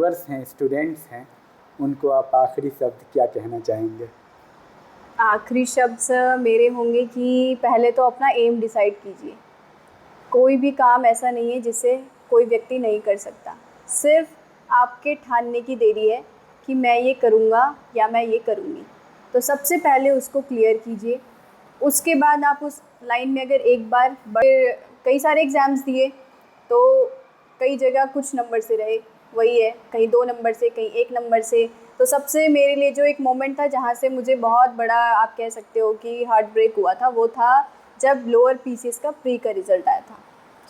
Viewers हैं, students हैं, उनको आप आखिरी शब्द क्या कहना चाहेंगे? आखिरी शब्द मेरे होंगे कि पहले तो अपना एम डिसाइड कीजिए। कोई भी काम ऐसा नहीं है जिसे कोई व्यक्ति नहीं कर सकता, सिर्फ आपके ठानने की देरी है कि मैं ये करूँगा या मैं ये करूँगी। तो सबसे पहले उसको क्लियर कीजिए। उसके बाद आप उस लाइन में अगर एक बार कई सारे एग्ज़ाम्स दिए तो कई जगह कुछ नंबर से रहे, वही है, कहीं 2 नंबर से, कहीं 1 नंबर से। तो सबसे मेरे लिए जो एक मोमेंट था जहाँ से मुझे बहुत बड़ा, आप कह सकते हो कि हार्ट ब्रेक हुआ था, वो था जब लोअर पीसीएस का प्री का रिज़ल्ट आया था।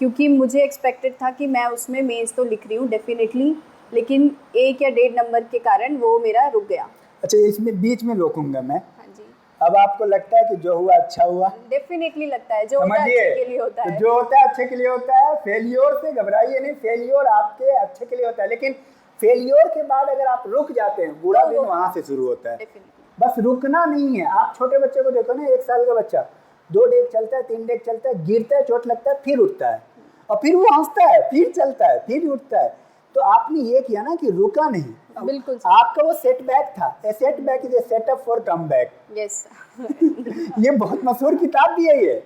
क्योंकि मुझे एक्सपेक्टेड था कि मैं उसमें मेंस तो लिख रही हूँ डेफिनेटली, लेकिन 1 या 1.5 नंबर के कारण वो मेरा रुक गया। अच्छा, इसमें बीच में रोकूंगा मैं। हाँ जी। अब आपको लगता है कि जो हुआ अच्छा हुआ? डेफिनेटली लगता है, जो होता है समझिए, अच्छे के लिए होता तो है। जो होता है अच्छे के लिए होता है। फेलियोर से घबराइए नहीं, फेलियोर आपके अच्छे के लिए होता है। लेकिन फेलियोर के बाद अगर आप रुक जाते हैं, बुरा तो दिन वो वहां से शुरू होता है। डेफिनेटली। बस रुकना नहीं है। आप छोटे बच्चे को देखो ना, 1 साल का बच्चा 2 डेग चलता है, 3 डेग चलता है, गिरता है, चोट लगता है, फिर उठता है, और फिर वो हंसता है, फिर चलता है, फिर उठता है। तो आपने ये किया ना कि रुका नहीं, बिल्कुल आपका वो सेटबैक था। A setback is a setup for comeback. Yes. ये बहुत मशहूर किताब भी है, ये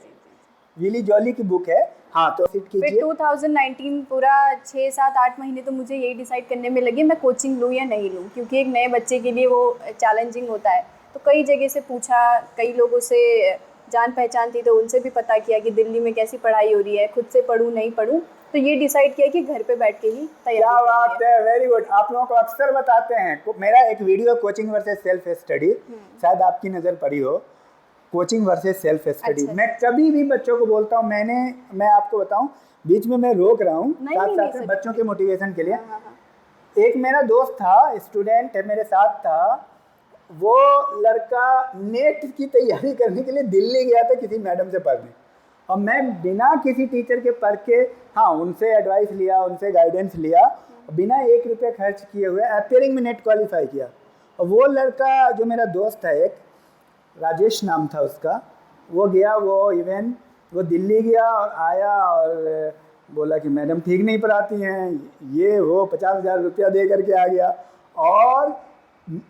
विली जॉली की बुक है। हाँ, तो फिर फिर कीजिए। 2019 पूरा 6, 7, 8 महीने तो मुझे यही डिसाइड करने में लगे मैं कोचिंग लूँ या नहीं लूँ, क्योंकि एक नए बच्चे के लिए वो चैलेंजिंग होता है। तो कई जगह से पूछा, कई लोगों से जान पहचान थी तो उनसे भी पता किया कि दिल्ली में कैसी पढ़ाई हो रही है, खुद से पढ़ूँ नहीं पढ़ूँ। तो ये डिसाइड किया कि घर पे बैठ के ही तैयारी क्या बात करनी है। है, वेरी गुड। आप लोगों को अक्सर बताते हैं, मेरा एक video coaching versus self study, शायद आपकी नज़र पड़ी हो, कोचिंग वर्सेस सेल्फ स्टडी। अच्छा, मैं कभी भी बच्चों को बोलता हूँ, मैं आपको बताऊँ, बीच में मैं रोक रहा हूँ साथ साथ में बच्चों के मोटिवेशन के लिए। एक मेरा दोस्त था, स्टूडेंट है, मेरे साथ था। वो लड़का नेट की तैयारी करने के लिए दिल्ली गया था किसी मैडम से पढ़ने, और मैं बिना किसी टीचर के पढ़ के, हाँ, उनसे एडवाइस लिया, उनसे गाइडेंस लिया, बिना 1 रुपये खर्च किए हुए अपियरिंग में नेट क्वालिफाई किया। और वो लड़का जो मेरा दोस्त है, एक राजेश नाम था उसका, वो गया, वो दिल्ली गया और आया और बोला कि मैडम ठीक नहीं पढ़ाती हैं, ये वो 50,000 रुपया दे करके आ गया, और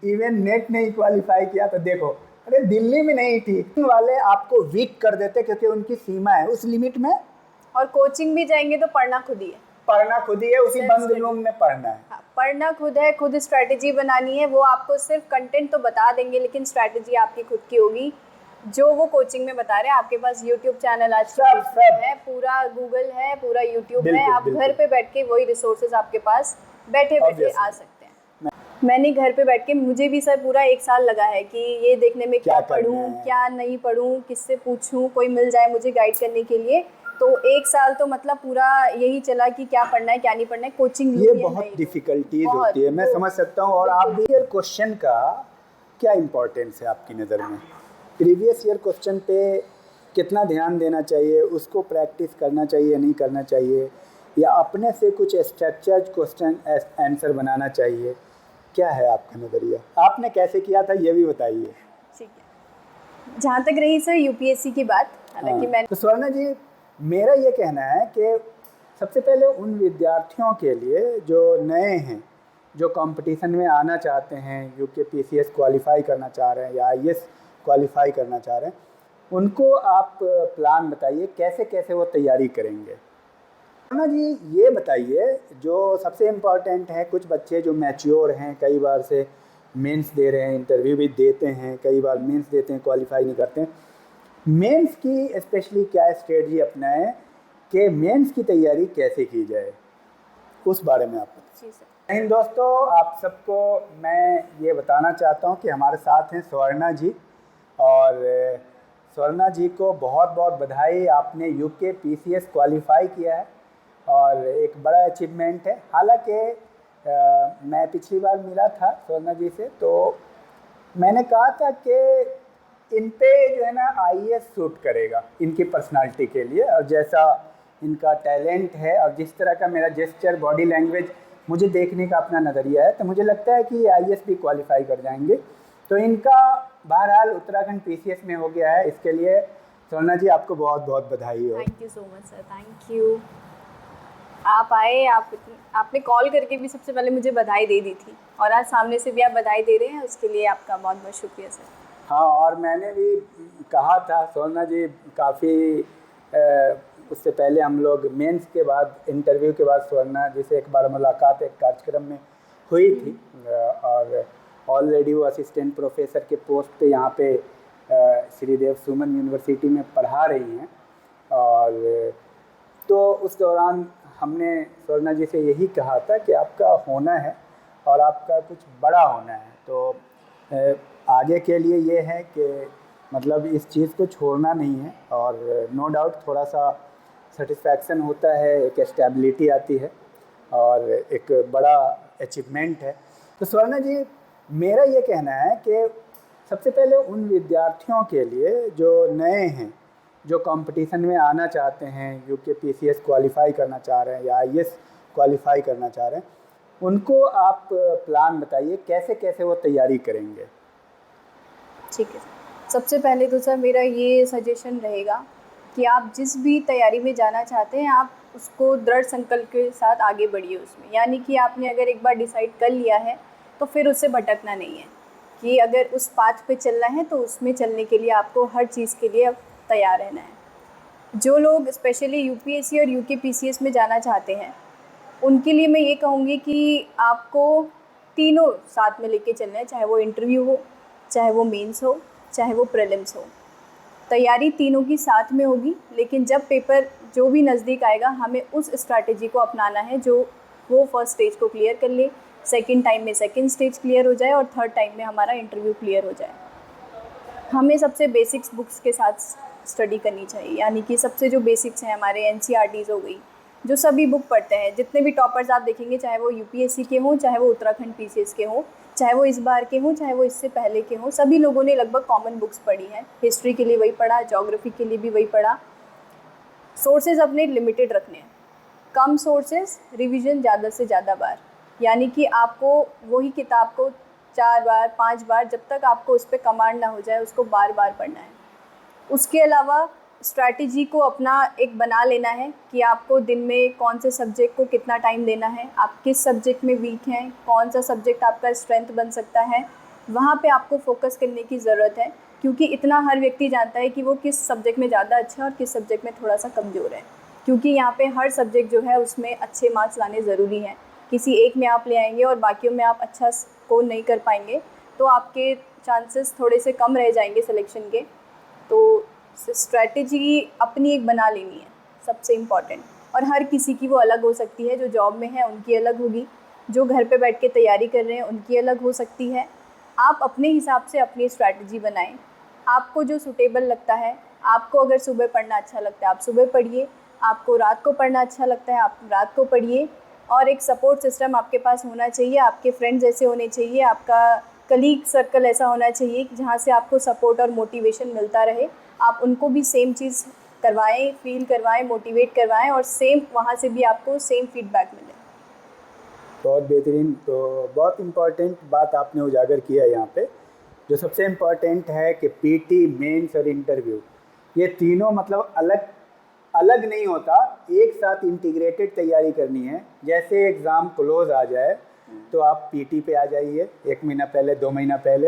इवन नेट नहीं क्वालिफाई किया। तो देखो, अरे दिल्ली में नहीं थी, वाले आपको वीक कर देते क्योंकि उनकी सीमा है उस लिमिट में। और कोचिंग भी जाएंगे तो पढ़ना खुद ही है, पढ़ना खुद ही है, उसी बंद रूम में पढ़ना है। हाँ, पढ़ना खुद है, खुद स्ट्रैटेजी बनानी है। वो आपको सिर्फ कंटेंट तो बता देंगे, लेकिन स्ट्रैटेजी आपकी खुद की होगी, जो वो कोचिंग में बता रहे हैं। आपके पास यूट्यूब चैनल आज सब है, पूरा गूगल है, पूरा यूट्यूब है। बिल्कुल, आप बिल्कुल। घर पे बैठ के वही रिसोर्सेज आपके पास बैठे बैठे आ सकते हैं। मैंने घर पे बैठ के, मुझे भी सर पूरा 1 साल लगा है कि ये देखने में क्या पढूं, क्या नहीं पढूं, किससे पूछूं, कोई मिल जाए मुझे गाइड करने के लिए। तो 1 साल तो मतलब पूरा यही चला कि क्या पढ़ना है, क्या नहीं पढ़ना है, कोचिंग ये बहुत डिफिकल्टीज होती है, मैं समझ सकता हूँ। और आप भी क्वेश्चन का क्या इम्पोर्टेंस है आपकी नज़र में? प्रीवियस ईयर क्वेश्चन पे कितना ध्यान देना चाहिए, उसको प्रैक्टिस करना चाहिए, नहीं करना चाहिए, या अपने से कुछ स्ट्रक्चर्ड क्वेश्चन आंसर बनाना चाहिए? क्या है आपका नज़रिया? आपने कैसे किया था ये भी बताइए। ठीक है, जहाँ तक रही सर यूपीएससी की बात, हालांकि मैंने तो स्वर्णा जी, मेरा ये कहना है कि सबसे पहले उन विद्यार्थियों के लिए जो नए हैं, जो कंपटीशन में आना चाहते हैं, यूकेपीसीएस क्वालिफाई करना चाह रहे हैं या आईएएस क्वालिफाई करना चाह रहे हैं, उनको आप प्लान बताइए कैसे कैसे वो तैयारी करेंगे। स्वर्णा जी, ये बताइए, जो सबसे इम्पॉर्टेंट है, कुछ बच्चे जो मैच्योर हैं, कई बार से मेंस दे रहे हैं, इंटरव्यू भी देते हैं, कई बार मेंस देते हैं, क्वालिफाई नहीं करते हैं, मेंस की स्पेशली क्या स्ट्रेटजी अपनाएं कि मेंस की तैयारी कैसे की जाए, उस बारे में आप बताएं। दोस्तों, आप सबको मैं ये बताना चाहता हूँ कि हमारे साथ हैं स्वर्णा जी, और स्वर्णा जी को बहुत बहुत बधाई, आपने यूकेपीसीएस क्वालिफाई किया है और एक बड़ा अचीवमेंट है। हालांकि मैं पिछली बार मिला था स्वर्णा जी से, तो मैंने कहा था कि इन पे जो है ना आईएएस सूट करेगा इनकी पर्सनालिटी के लिए, और जैसा इनका टैलेंट है और जिस तरह का मेरा जेस्चर, बॉडी लैंग्वेज, मुझे देखने का अपना नज़रिया है, तो मुझे लगता है कि आईएएस भी क्वालिफाई कर जाएंगे। तो इनका बहरहाल उत्तराखंड पीसीएस में हो गया है। इसके लिए स्वर्णा जी आपको बहुत बहुत बधाई हो। Thank you so much sir, thank you. आप आए, आपने कॉल करके भी सबसे पहले मुझे बधाई दे दी थी, और आज सामने से भी आप बधाई दे रहे हैं, उसके लिए आपका बहुत बहुत शुक्रिया सर। हाँ, और मैंने भी कहा था स्वर्णा जी, काफ़ी उससे पहले हम लोग मेंस के बाद, इंटरव्यू के बाद स्वर्णा जी से एक बार मुलाकात एक कार्यक्रम में हुई थी, और ऑलरेडी वो असिस्टेंट प्रोफेसर के पोस्ट पे यहाँ पे श्रीदेव सुमन यूनिवर्सिटी में पढ़ा रही हैं। और तो उस दौरान हमने स्वर्णा जी से यही कहा था कि आपका होना है और आपका कुछ बड़ा होना है, तो आगे के लिए ये है कि मतलब इस चीज़ को छोड़ना नहीं है, और नो डाउट थोड़ा सा सेटिस्फैक्शन होता है, एक स्टेबिलिटी आती है और एक बड़ा अचीवमेंट है। तो स्वर्णा जी, मेरा ये कहना है कि सबसे पहले उन विद्यार्थियों के लिए जो नए हैं, जो कंपटीशन में आना चाहते हैं, यूके पीसीएस क्वालिफाई करना चाह रहे हैं या आईएएस क्वालिफाई करना चाह रहे हैं, उनको आप प्लान बताइए कैसे कैसे वो तैयारी करेंगे। ठीक है सर, सबसे पहले तो सर मेरा ये सजेशन रहेगा कि आप जिस भी तैयारी में जाना चाहते हैं, आप उसको दृढ़ संकल्प के साथ आगे बढ़िए उसमें। यानी कि आपने अगर एक बार डिसाइड कर लिया है तो फिर उससे भटकना नहीं है, कि अगर उस पाथ पे चलना है तो उसमें चलने के लिए आपको हर चीज़ के लिए तैयार रहना है। जो लोग स्पेशली यूपीएससी और यूके पीसीएस में जाना चाहते हैं, उनके लिए मैं ये कहूँगी कि आपको तीनों साथ में लेके चलना है, चाहे वो इंटरव्यू हो, चाहे वो मेंस हो, चाहे वो प्रीलिम्स हो। तैयारी तीनों की साथ में होगी, लेकिन जब पेपर जो भी नज़दीक आएगा, हमें उस स्ट्रैटेजी को अपनाना है जो वो फर्स्ट स्टेज को क्लियर कर ले, सेकंड टाइम में सेकंड स्टेज क्लियर हो जाए और थर्ड टाइम में हमारा इंटरव्यू क्लियर हो जाए। हमें सबसे बेसिक्स बुक्स के साथ स्टडी करनी चाहिए, यानी कि सबसे जो बेसिक्स हैं हमारे एनसीईआरटीज़ हो गई, जो सभी बुक पढ़ते हैं, जितने भी टॉपर्स आप देखेंगे, चाहे वो यूपीएससी के हों, चाहे वो उत्तराखंड पीसीएस के हों, चाहे वो इस बार के हों, चाहे वो इससे पहले के हों, सभी लोगों ने लगभग कॉमन बुक्स पढ़ी हैं। हिस्ट्री के लिए वही पढ़ा, ज्योग्राफी के लिए भी वही पढ़ा। सोर्सेज अपने लिमिटेड रखने हैं, कम सोर्सेज, रिवीजन ज़्यादा से ज़्यादा बार। यानी कि आपको वही किताब को 4 बार 5 बार, जब तक आपको उस पर कमांड ना हो जाए, उसको बार बार पढ़ना है। उसके अलावा स्ट्रैटेजी को अपना एक बना लेना है कि आपको दिन में कौन से सब्जेक्ट को कितना टाइम देना है, आप किस सब्जेक्ट में वीक हैं, कौन सा सब्जेक्ट आपका स्ट्रेंथ बन सकता है, वहाँ पे आपको फोकस करने की ज़रूरत है। क्योंकि इतना हर व्यक्ति जानता है कि वो किस सब्जेक्ट में ज़्यादा अच्छा है और किस सब्जेक्ट में थोड़ा सा कमज़ोर है, क्योंकि यहाँ पे हर सब्जेक्ट जो है उसमें अच्छे मार्क्स लाने ज़रूरी हैं। किसी एक में आप ले आएंगे और बाकियों में आप अच्छा स्कोर नहीं कर पाएंगे तो आपके चांसेस थोड़े से कम रह जाएंगे सिलेक्शन के। तो स्ट्रैटेजी अपनी एक बना लेनी है सबसे इम्पॉर्टेंट, और हर किसी की वो अलग हो सकती है। जो जॉब में है उनकी अलग होगी, जो घर पे बैठ के तैयारी कर रहे हैं उनकी अलग हो सकती है। आप अपने हिसाब से अपनी स्ट्रैटेजी बनाएं, आपको जो सूटेबल लगता है। आपको अगर सुबह पढ़ना अच्छा लगता है आप सुबह पढ़िए, आपको रात को पढ़ना अच्छा लगता है आप रात को पढ़िए। और एक सपोर्ट सिस्टम आपके पास होना चाहिए, आपके फ्रेंड्स ऐसे होने चाहिए, आपका कलीग सर्कल ऐसा होना चाहिए जहाँ से आपको सपोर्ट और मोटिवेशन मिलता रहे। आप उनको भी सेम चीज़ करवाएं, फील करवाएं, मोटिवेट करवाएं, और सेम वहाँ से भी आपको सेम फीडबैक मिले। बहुत बेहतरीन। तो बहुत इम्पॉर्टेंट बात आपने उजागर किया है यहाँ पे। जो सबसे इम्पॉर्टेंट है कि पीटी, मेंस और इंटरव्यू, ये तीनों मतलब अलग अलग नहीं होता, एक साथ इंटीग्रेटेड तैयारी करनी है। जैसे एग्ज़ाम क्लोज आ जाए तो आप पीटी पे आ जाइए, 1 महीना पहले 2 महीना पहले।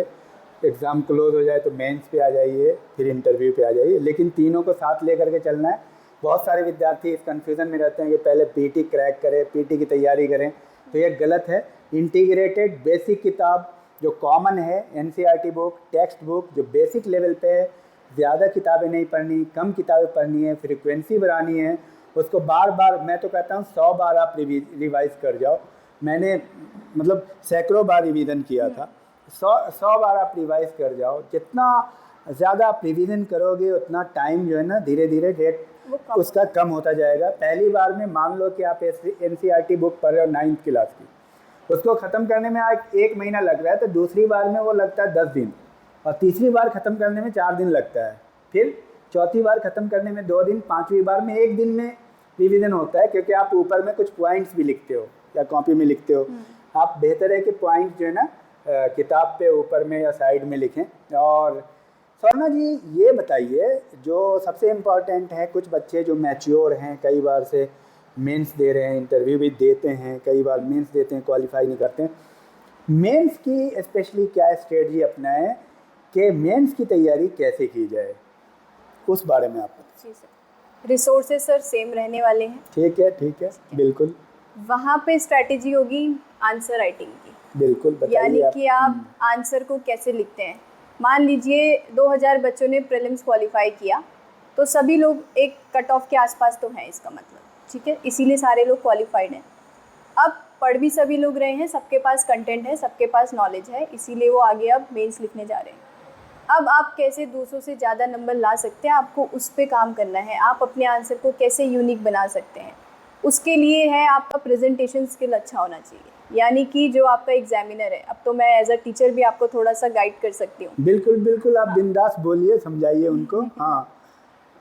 एग्ज़ाम क्लोज हो जाए तो मेंस पे आ जाइए, फिर इंटरव्यू पे आ जाइए, लेकिन तीनों को साथ लेकर के चलना है। बहुत सारे विद्यार्थी इस कन्फ्यूज़न में रहते हैं कि पहले पीटी क्रैक करें, पीटी की तैयारी करें, तो ये गलत है। इंटीग्रेटेड बेसिक किताब जो कॉमन है, एनसीईआरटी बुक, टेक्स्ट बुक जो बेसिक लेवल पे है, ज़्यादा किताबें नहीं पढ़नी, कम किताबें पढ़नी है, फ्रीक्वेंसी बढ़ानी है। उसको बार बार, मैं तो कहता हूँ 100 बार आप रिवाइज़ कर जाओ। मैंने मतलब सैकड़ों बार रिवीजन किया था। 100 बार आप रिवाइज़ कर जाओ। जितना ज़्यादा आप रिवीजन करोगे उतना टाइम जो है ना धीरे धीरे डेट उसका कम होता जाएगा। पहली बार में मान लो कि आप एनसीईआरटी बुक पढ़ रहे हो 9th क्लास की, उसको ख़त्म करने में आज 1 महीना लग रहा है, तो दूसरी बार में वो लगता है 10 दिन, और तीसरी बार ख़त्म करने में 4 दिन लगता है, फिर चौथी बार ख़त्म करने में 2 दिन, पाँचवीं बार में 1 दिन में रिवीजन होता है, क्योंकि आप ऊपर में कुछ पॉइंट्स भी लिखते हो या कॉपी में लिखते हो। आप बेहतर है कि पॉइंट्स जो है ना किताब पे ऊपर में या साइड में लिखें। और स्वर्णा जी ये बताइए, जो सबसे इम्पॉर्टेंट है, कुछ बच्चे जो मैच्योर हैं, कई बार से मेंस दे रहे हैं, इंटरव्यू भी देते हैं, कई बार मेंस देते हैं, क्वालिफाई नहीं करते हैं। मेंस की स्पेशली क्या स्ट्रेटजी अपनाएं कि मेंस की तैयारी कैसे की जाए, उस बारे में आप बताएं। जी सर, रिसोर्सेज सर सेम रहने वाले हैं। ठीक है, बिल्कुल। वहाँ पे स्ट्रैटेजी होगी आंसर राइटिंग की। बिल्कुल, बताइए यानी आप। कि आप आंसर को कैसे लिखते हैं। मान लीजिए 2000 बच्चों ने प्रीलिम्स क्वालिफाई किया, तो सभी लोग एक कट ऑफ के आसपास तो हैं, इसका मतलब, ठीक है, इसीलिए सारे लोग क्वालिफाइड हैं। अब पढ़ भी सभी लोग रहे हैं, सबके पास कंटेंट है, सबके पास नॉलेज है, इसीलिए वो आगे अब मेंस लिखने जा रहे हैं। अब आप कैसे दूसरों से ज़्यादा नंबर ला सकते हैं, आपको उस पे काम करना है। आप अपने आंसर को कैसे यूनिक बना सकते हैं, उसके लिए है आपका प्रेजेंटेशन स्किल अच्छा होना चाहिए। यानी कि जो आपका एग्जामिनर है, अब तो मैं एज अ टीचर भी आपको थोड़ा सा गाइड कर सकती हूँ। बिल्कुल, आप बिंदास बोलिए, समझाइए उनको। हाँ,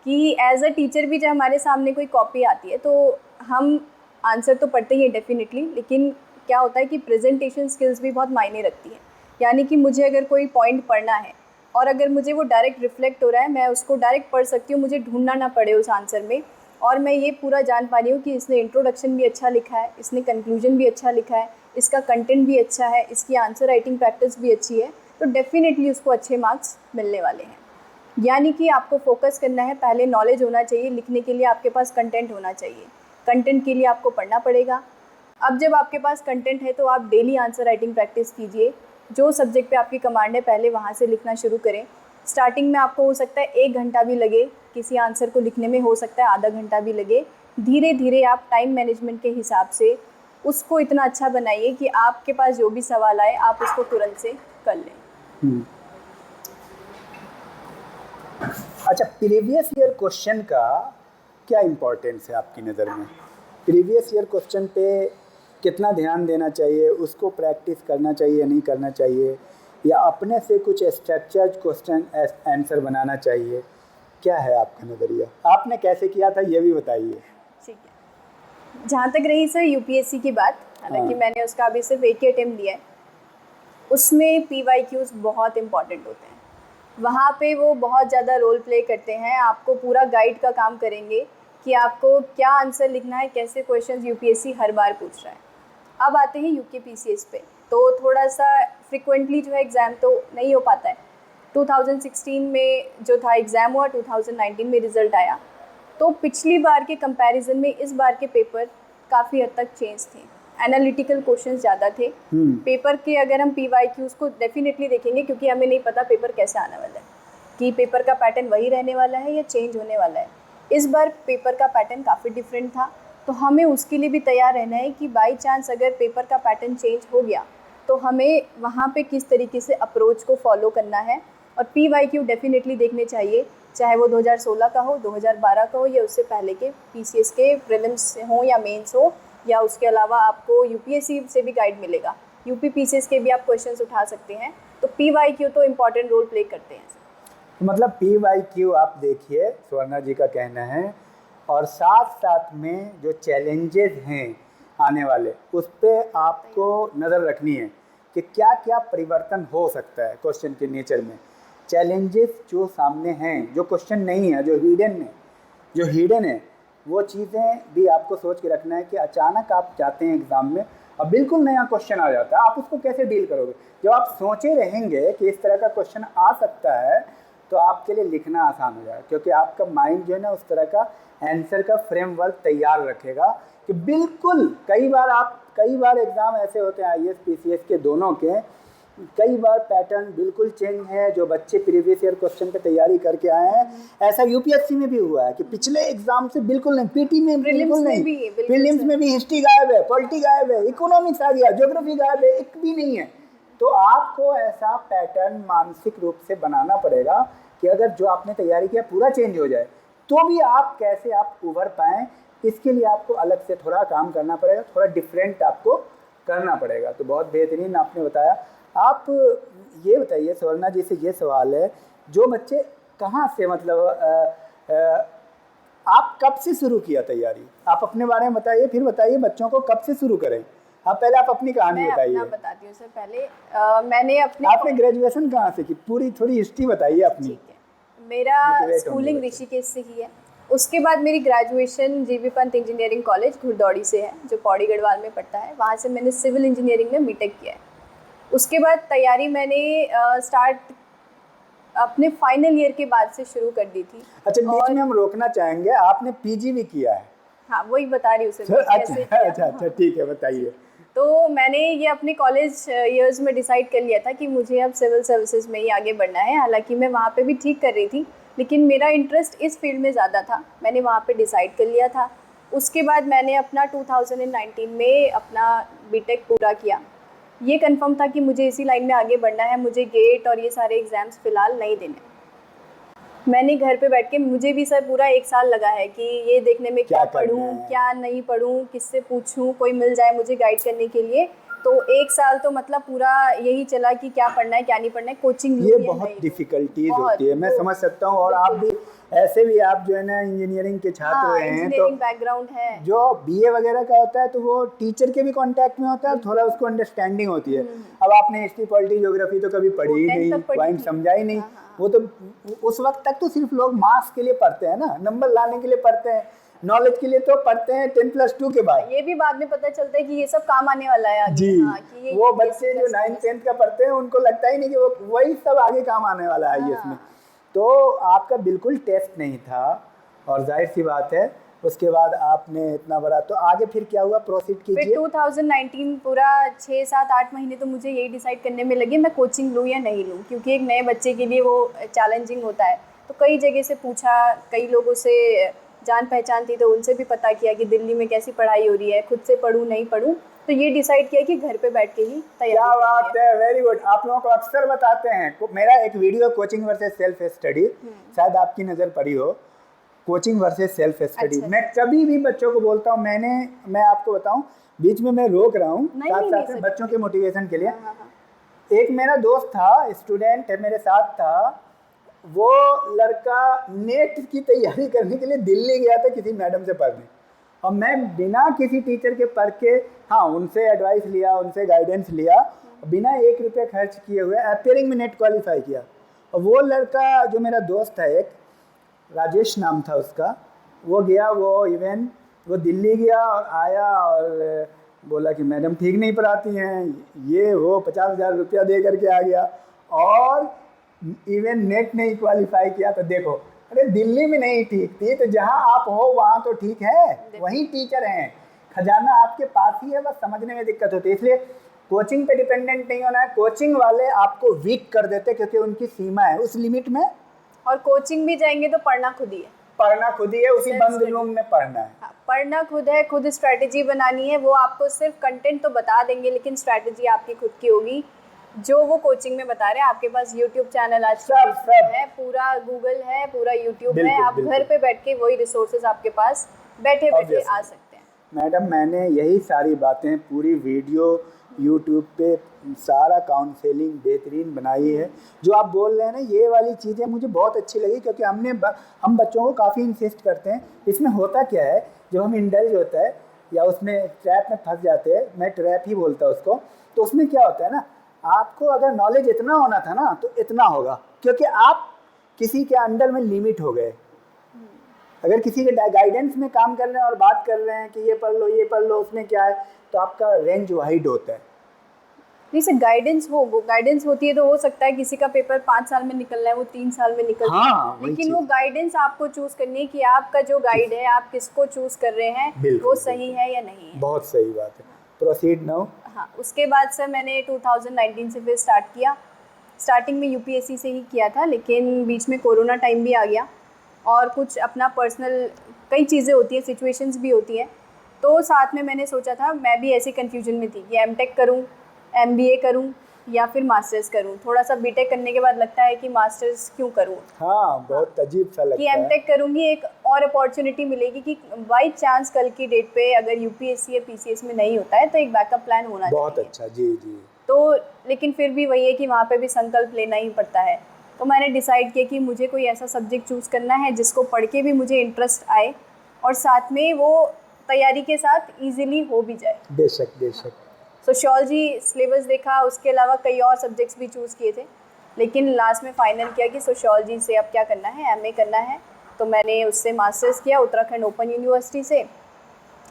कि एज अ टीचर भी जब हमारे सामने कोई कॉपी आती है तो हम आंसर तो पढ़ते ही हैं डेफिनेटली, लेकिन क्या होता है कि प्रेजेंटेशन स्किल्स भी बहुत मायने रखती है। यानी कि मुझे अगर कोई पॉइंट पढ़ना है और अगर मुझे वो डायरेक्ट रिफ्लेक्ट हो रहा है, मैं उसको डायरेक्ट पढ़ सकती हूँ, मुझे ढूंढना ना पड़े उस आंसर में, और मैं ये पूरा जान पा रही हूँ कि इसने इंट्रोडक्शन भी अच्छा लिखा है, इसने कंक्लूजन भी अच्छा लिखा है, इसका कंटेंट भी अच्छा है, इसकी आंसर राइटिंग प्रैक्टिस भी अच्छी है, तो डेफिनेटली उसको अच्छे मार्क्स मिलने वाले हैं। यानी कि आपको फोकस करना है, पहले नॉलेज होना चाहिए, लिखने के लिए आपके पास कंटेंट होना चाहिए, कंटेंट के लिए आपको पढ़ना पड़ेगा। अब जब आपके पास कंटेंट है तो आप डेली आंसर राइटिंग प्रैक्टिस कीजिए। जो सब्जेक्ट पे आपकी कमांड है पहले वहाँ से लिखना शुरू करें। स्टार्टिंग में आपको हो सकता है 1 घंटा भी लगे किसी आंसर को लिखने में, हो सकता है आधा घंटा भी लगे। धीरे धीरे आप टाइम मैनेजमेंट के हिसाब से उसको इतना अच्छा बनाइए कि आपके पास जो भी सवाल आए आप उसको तुरंत से कर लें। अच्छा, प्रीवियस ईयर क्वेश्चन का क्या इम्पोर्टेंस है आपकी नज़र में? प्रीवियस ईयर क्वेश्चन पे कितना ध्यान देना चाहिए, उसको प्रैक्टिस करना चाहिए नहीं करना चाहिए, या अपने से कुछ स्ट्रक्चर्ड क्वेश्चन आंसर बनाना चाहिए? क्या है आपका नज़रिया? आपने कैसे किया था ये भी बताइए। ठीक है, जहाँ तक रही सर यूपीएससी की बात, हालांकि मैंने उसका अभी सिर्फ एक ही अटेम्प्ट दिया है, उसमें PYQs बहुत इंपॉर्टेंट होते हैं। वहाँ पे वो बहुत ज़्यादा रोल प्ले करते हैं, आपको पूरा गाइड का काम करेंगे कि आपको क्या आंसर लिखना है, कैसे क्वेश्चंस यूपीएससी हर बार पूछ रहा है। अब आते हैं यूकेपीसीएस पे, तो थोड़ा सा फ्रिक्वेंटली जो है एग्ज़ाम तो नहीं हो पाता है। 2016 में जो था एग्ज़ाम हुआ, 2019 में रिज़ल्ट आया, तो पिछली बार के कंपैरिजन में इस बार के पेपर काफ़ी हद तक चेंज थे, एनालिटिकल क्वेश्चंस ज़्यादा थे। पेपर के अगर हम PYQs को डेफिनेटली देखेंगे, क्योंकि हमें नहीं पता पेपर कैसे आने वाला है, कि पेपर का पैटर्न वही रहने वाला है या चेंज होने वाला है। इस बार पेपर का पैटर्न काफ़ी डिफरेंट था, तो हमें उसके लिए भी तैयार रहना है कि बाई चांस अगर पेपर का पैटर्न चेंज हो गया तो हमें वहाँ पे किस तरीके से अप्रोच को फॉलो करना है। और PYQ डेफिनेटली देखने चाहिए, चाहे वो 2016 का हो, 2012 का हो, या उससे पहले के PCS के प्रीलिम्स हो या मेंस हो, या उसके अलावा आपको UPSC से भी गाइड मिलेगा, UP PCS के भी आप क्वेश्चंस उठा सकते हैं। तो PYQ तो इम्पॉर्टेंट रोल प्ले करते हैं। मतलब PYQ आप देखिए, स्वर्णा जी का कहना है, और साथ साथ में जो चैलेंजेस हैं आने वाले, उस पर आपको नज़र रखनी है कि क्या क्या परिवर्तन हो सकता है क्वेश्चन के नेचर में। चैलेंजेस जो सामने हैं, जो क्वेश्चन नहीं है, जो हिडन है, वो चीज़ें भी आपको सोच के रखना है कि अचानक आप जाते हैं एग्ज़ाम में और बिल्कुल नया क्वेश्चन आ जाता है, आप उसको कैसे डील करोगे। जब आप सोचे रहेंगे कि इस तरह का क्वेश्चन आ सकता है तो आपके लिए लिखना आसान हो जाएगा, क्योंकि आपका माइंड जो है ना उस तरह का आंसर का फ्रेमवर्क तैयार रखेगा कि बिल्कुल कई बार एग्ज़ाम ऐसे होते हैं IAS PCS के दोनों के, कई बार पैटर्न बिल्कुल चेंज है। जो बच्चे प्रीवियस ईयर क्वेश्चन पे तैयारी करके आए हैं, ऐसा UPSC में भी हुआ है कि पिछले एग्जाम से बिल्कुल नहीं, PT में बिल्कुल नहीं, प्रीलिम्स में भी हिस्ट्री गायब है, पॉलिटी गायब है, इकोनॉमिक्स आ गया, ज्योग्राफी गायब है, एक भी नहीं है। तो आपको ऐसा पैटर्न मानसिक रूप से बनाना पड़ेगा कि अगर जो आपने तैयारी किया पूरा चेंज हो जाए तो भी आप कैसे उभर पाएँ। इसके लिए आपको अलग से थोड़ा काम करना पड़ेगा, थोड़ा डिफरेंट आपको करना पड़ेगा। तो बहुत बेहतरीन आपने बताया। आप ये बताइए, स्वर्णा जी से ये सवाल है, जो बच्चे कहाँ से, मतलब आप कब से शुरू किया तैयारी? आप अपने बारे में बताइए, फिर बताइए बच्चों को कब से शुरू करें। पहले आप अपनी कहानी बताइए। मैं बताती हूँ सर। पहले मैंने आपने ग्रेजुएशन कहाँ से की, पूरी थोड़ी हिस्ट्री बताइए अपनी। ठीक है, मेरा स्कूलिंग ऋषिकेश से ही है। उसके बाद मेरी graduation GB Pant engineering college घुड़दौड़ी से है, जो पौड़ी गढ़वाल में पड़ता है। वहाँ से मैंने सिविल इंजीनियरिंग में बीटेक किया है। उसके बाद तैयारी मैंने स्टार्ट अपने फाइनल ईयर के बाद से शुरू कर दी थी। अच्छा, बीच में हम रोकना चाहेंगे, आपने पीजी भी किया है? हाँ, वही बता रही हूँ उसे। अच्छा, ठीक है, बताइए। तो मैंने ये अपने कॉलेज ईयर्स में डिसाइड कर लिया था कि मुझे अब सिविल सर्विसेज में ही आगे बढ़ना है। हालांकि मैं वहाँ पे भी ठीक कर रही थी, लेकिन मेरा इंटरेस्ट इस फील्ड में ज़्यादा था। मैंने वहाँ पे डिसाइड कर लिया था। उसके बाद मैंने अपना 2019 में अपना बीटेक पूरा किया। ये कंफर्म था कि मुझे इसी लाइन में आगे बढ़ना है, मुझे गेट और ये सारे एग्ज़ाम्स फ़िलहाल नहीं देने। मैंने घर पे बैठ के, मुझे भी सर पूरा 1 साल लगा है कि ये देखने में क्या पढूं, क्या नहीं पढूं, किससे पूछूं, कोई मिल जाए मुझे गाइड करने के लिए। तो 1 साल तो मतलब पूरा यही चला कि क्या पढ़ना है क्या नहीं पढ़ना है, कोचिंग ये बहुत डिफिकल्टीज होती है, मैं समझ सकता हूँ। और आप भी ऐसे भी, आप जो है ना इंजीनियरिंग के छात्र हैं, इंजीनियरिंग बैकग्राउंड है। जो बीए वगैरह का होता है तो वो टीचर के भी कांटेक्ट में होता है, थोड़ा उसको अंडरस्टैंडिंग होती है। अब आपने हिस्ट्री, पॉलिटी, ज्योग्राफी तो कभी पढ़ी ही नहीं, पॉइंट समझा ही नहीं। वो तो उस वक्त तक तो सिर्फ लोग मार्क्स के लिए पढ़ते हैं ना, नंबर लाने के लिए पढ़ते हैं, नॉलेज के लिए तो पढ़ते हैं 10+2 के बाद। ये भी बाद में पता चलता है कि ये सब काम आने वाला है आगे। जी, कि वो बच्चे जो 9th 10th का पढ़ते हैं उनको लगता ही नहीं कि वो वही सब आगे काम आने वाला है इसमें। तो आपका बिल्कुल टेस्ट नहीं था, और जाहिर सी बात है उसके बाद आपने इतना बड़ा, तो आगे फिर क्या हुआ, प्रोसीड कीजिए। फिर 2019 पूरा 6, 7, 8 महीने तो मुझे यही डिसाइड करने में लगे मैं कोचिंग लूँ या नहीं लूँ, क्योंकि एक नए बच्चे के लिए वो चैलेंजिंग होता है। तो कई जगह से पूछा, कई लोगों से जान पहचान थी तो उनसे भी पता किया कि दिल्ली में कैसी पढ़ाई हो रही है, खुद से पढूं नहीं पढूं। तो ये डिसाइड किया कि घर पे बैठ के ही तैयारी। क्या बात है, वेरी गुड। आप लोगों को अक्सर बताते हैं, मेरा एक video coaching versus self study, शायद आपकी नज़र पड़ी हो, कोचिंग वर्सेस सेल्फ स्टडी। मैं कभी भी बच्चों को बोलता हूँ, मैं आपको बताऊँ, बीच में मैं रोक रहा हूँ साथ साथ में बच्चों के मोटिवेशन के लिए। एक मेरा दोस्त था, स्टूडेंट है, मेरे साथ था, वो लड़का नेट की तैयारी करने के लिए दिल्ली गया था किसी मैडम से पढ़ने, और मैं बिना किसी टीचर के पढ़ के, हाँ उनसे एडवाइस लिया, उनसे गाइडेंस लिया, बिना 1 रुपये खर्च किए हुए अपियरिंग में नेट क्वालिफाई किया। और वो लड़का जो मेरा दोस्त है, एक राजेश नाम था उसका, वो गया, वो दिल्ली गया और आया और बोला कि मैडम ठीक नहीं पढ़ाती हैं, ये वो 50,000 रुपया दे करके आ गया, और इवन नेट नहीं क्वालिफाई किया। तो देखो, अरे दिल्ली में नहीं ठीक थी तो जहाँ आप हो वहाँ तो ठीक है, वहीं टीचर हैं, खजाना आपके पास ही है, बस समझने में दिक्कत होती है। इसलिए कोचिंग पे डिपेंडेंट नहीं होना है। कोचिंग वाले आपको वीक कर देते क्योंकि उनकी सीमा है उस लिमिट में, और कोचिंग भी जाएंगे तो पढ़ना खुद ही है, उसी बंद रूम में पढ़ना है। हाँ, पढ़ना खुद है, खुद स्ट्रैटेजी बनानी है। वो आपको सिर्फ कंटेंट तो बता देंगे, लेकिन स्ट्रैटेजी आपकी खुद की होगी, जो वो कोचिंग में बता रहे हैं। आपके पास यूट्यूब चैनल आज सब है, पूरा गूगल है, पूरा यूट्यूब है, आप घर पे बैठ के वही रिसोर्सेज आपके पास बैठे बैठे आ सकते हैं। मैडम, मैंने यही सारी बातें, पूरी वीडियो यूट्यूब पे सारा काउंसलिंग बेहतरीन बनाई है। जो आप बोल रहे हैं ना, ये वाली चीज़ें मुझे बहुत अच्छी लगी, क्योंकि हम बच्चों को काफ़ी इंसिस्ट करते हैं। इसमें होता क्या है, जब हम इंडल्ज होता है या उसमें ट्रैप में फंस जाते हैं, मैं ट्रैप ही बोलता हूँ उसको, तो उसमें क्या होता है ना, आपको अगर नॉलेज इतना होना था ना तो इतना होगा, क्योंकि आप किसी के अंडर में लिमिट हो गए। अगर किसी के गाइडेंस में काम कर रहे हैं और बात कर रहे हैं कि ये पढ़ लो, उसमें क्या है, तो आपका रेंज वाइड होता है। नहीं सर, गाइडेंस होती है तो हो सकता है किसी का पेपर 5 साल में निकल रहा है, वो 3 साल में निकल रहा है, लेकिन वो गाइडेंस आपको चूज करनी है कि आपका जो गाइड है, आप किसको चूज कर रहे हैं, वो सही है या नहीं है। बहुत सही बात है। Proceed now. हाँ, उसके बाद सर मैंने 2019 से फिर स्टार्ट किया। स्टार्टिंग में यूपीएससी से ही किया था, लेकिन बीच में कोरोना टाइम भी आ गया और कुछ अपना पर्सनल कई चीज़ें होती हैं, सिचुएशंस भी होती हैं। तो साथ में मैंने सोचा था, मैं भी ऐसी कन्फ्यूजन में थी कि एमटेक करूं, एमबीए करूं या फिर मास्टर्स करूं। थोड़ा सा बीटेक करने के बाद लगता है कि मास्टर्स क्यों करूं। हाँ, बहुत अजीब सा लगता है कि एमटेक करूंगी, एक और अपॉर्चुनिटी मिलेगी कि बाई चांस कल की डेट पे अगर यूपीएससी या पीसीएस में नहीं होता है तो एक बैकअप प्लान होना चाहिए। बहुत अच्छा, जी। तो लेकिन फिर भी वही है कि वहाँ पे भी संकल्प लेना ही पड़ता है। तो मैंने डिसाइड किया कि मुझे कोई ऐसा सब्जेक्ट चूज़ करना है जिसको पढ़ के भी मुझे इंटरेस्ट आए और साथ में वो तैयारी के साथ ईजिली हो भी जाए। बेशक। सोशियोलॉजी सिलेबस देखा, उसके अलावा कई और सब्जेक्ट्स भी चूज़ किए थे, लेकिन लास्ट में फाइनल किया कि सोशियोलॉजी से अब क्या करना है, एमए करना है। तो मैंने उससे मास्टर्स किया उत्तराखंड ओपन यूनिवर्सिटी से।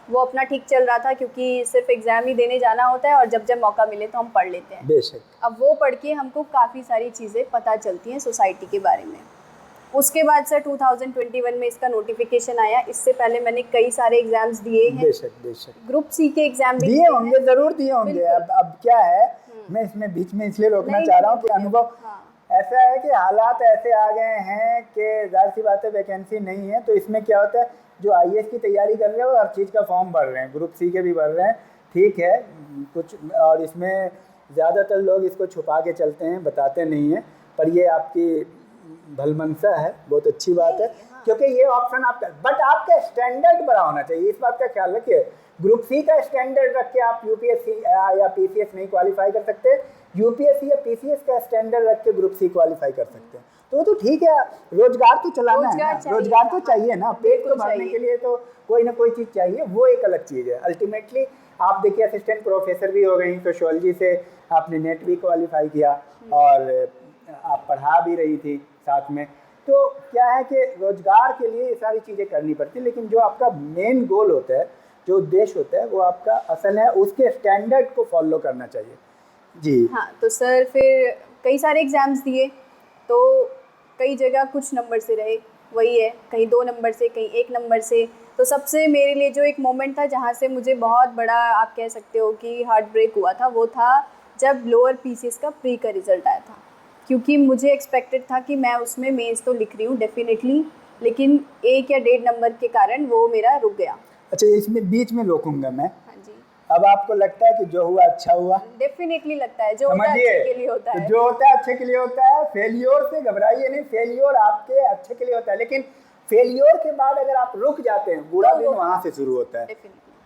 वो अपना ठीक चल रहा था क्योंकि सिर्फ एग्ज़ाम ही देने जाना होता है और जब जब मौका मिले तो हम पढ़ लेते हैं। बेशक। अब वो पढ़ के हमको काफ़ी सारी चीज़ें पता चलती हैं सोसाइटी के बारे में। उसके बाद सर 2021 में इसका नोटिफिकेशन आया। इससे पहले मैंने कई सारे एग्जाम्स दिए हैं। बेशक बेशक। ग्रुप सी के एग्जाम भी दिए होंगे, जरूर दिए होंगे। अब क्या है, मैं इसमें बीच में इसलिए रोकना चाह रहा हूँ कि अनुभव ऐसा है कि हालात ऐसे आ गए हैं कि जाहिर सी बात है वैकेंसी नहीं है, तो इसमें क्या होता है, जो आईएएस की तैयारी कर रहे हैं वो हर चीज़ का फॉर्म भर रहे हैं, ग्रुप सी के भी भर रहे हैं, ठीक है कुछ, और इसमें ज़्यादातर लोग इसको छुपा के चलते हैं, बताते नहीं हैं, पर ये आपकी भलमनसा है, बहुत अच्छी बात है। क्योंकि ये ऑप्शन आपका, बट आपका स्टैंडर्ड बड़ा होना चाहिए, इस बात का ख्याल रखिए। ग्रुप सी का स्टैंडर्ड रख के आप यूपीएससी या पीसीएस नहीं क्वालिफाई कर सकते, यूपीएससी या पीसीएस का स्टैंडर्ड रख के ग्रुप सी क्वालिफाई कर सकते हैं। तो ठीक है, रोजगार तो चलाना है ना, रोजगार तो चाहिए ना, पेट को भरने के लिए तो कोई ना कोई चीज़ चाहिए, वो एक अलग चीज़ है। अल्टीमेटली आप देखिए असिस्टेंट प्रोफेसर भी हो गई, सोशियोलॉजी से आपने नेट भी क्वालिफाई किया और आप पढ़ा भी रही थी साथ में। तो क्या है कि रोजगार के लिए ये सारी चीज़ें करनी पड़ती, लेकिन जो आपका मेन गोल होता है, जो उद्देश्य होता है, वो आपका असल है, उसके स्टैंडर्ड को फॉलो करना चाहिए। जी हाँ, तो सर फिर कई सारे एग्ज़ाम्स दिए, तो कई जगह कुछ नंबर से रहे, वही है, कहीं 2 नंबर से, कहीं 1 नंबर से। तो सबसे मेरे लिए जो एक मोमेंट था जहाँ से मुझे बहुत बड़ा, आप कह सकते हो कि हार्ट ब्रेक हुआ था, वो था जब लोअर पीसीएस का प्री का रिज़ल्ट आया था। क्योंकि मुझे एक्सपेक्टेड था कि मैं उसमें मेंस तो लिख रही हूँ डेफिनेटली, लेकिन 1 या 1.5 नंबर के कारण वो मेरा रुक गया। अच्छा, इसमें बीच में रोकूंगा मैं। हाँ जी। अब आपको लगता है कि जो हुआ अच्छा हुआ? डेफिनेटली लगता है, जो होता है अच्छे के लिए होता है। तो जो होता है अच्छे के लिए होता है, फेलियोर से घबराइए नहीं, फेलियोर आपके अच्छे के लिए होता है, लेकिन फेलियोर के बाद अगर आप रुक जाते हैं, बुरा दिन वहाँ से शुरू होता है।